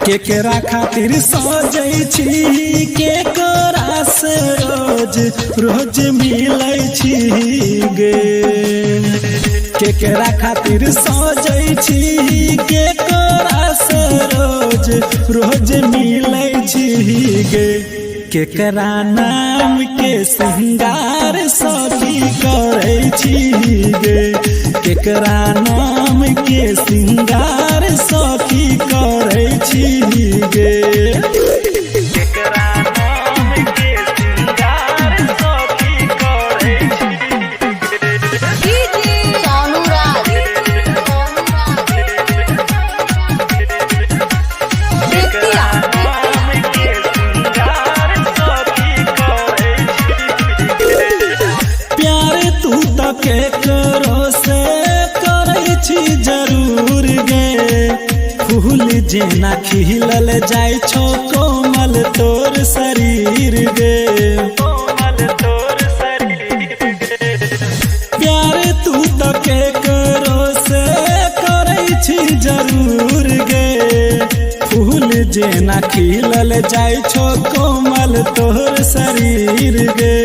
केकरा खातिर सजै छी केकरा से रोज रोज मिलै छी गे। केकरा खातिर सजै छी केकरा से रोज रोज मिलै छी गे। केकरा नाम के श्रृंगार सखी करै छी गे। केकरा नाम के श्रृंगार सखी करै छी गे। केकरा नाम के श्रृंगार सखी करै छी गे। प्यार तू तो केकरो से करै छी जरूर गे। फूल जेना खिलल जाय छो कोमल तोर शरीर गे। प्यार तू तो केकरो से करै छी जरूर गे। फूल जेना खिलल जाय छो कोमल तोर शरीर गे।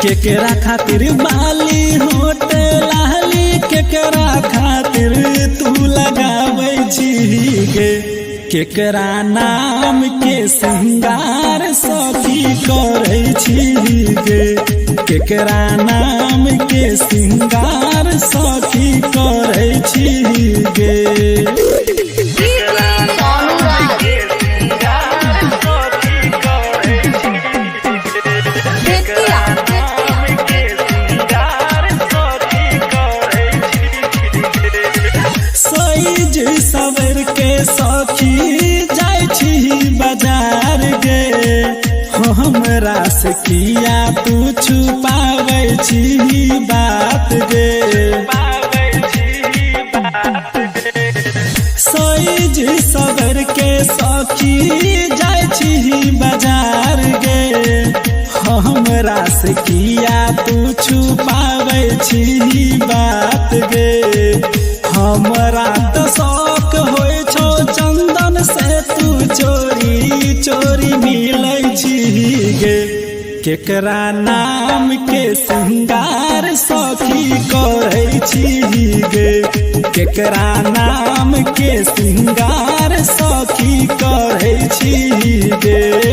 केकरा खातिर बाली होट लाली केकरा खातिर तू लगाबै छी गे। केकरा नाम के श्रृंगार सखी करै छी गे। केकरा नाम के श्रृंगार सखी करै छी गे। सबर के सखी जाय छी बाजार गे। हमरा से किया तू छुपाबै छी बात गे। सईज सबर के सखी जाय छी बाजार गे। हमरा से किया तू छुपाबै छी बात गे। हमरा तो शौक होय छो चंदन से तू चोरी चोरी मिलै छी गे। केकरा नाम के श्रृंगार सखी करै छी गे। केकरा नाम के श्रृंगार सखी करै छी गे।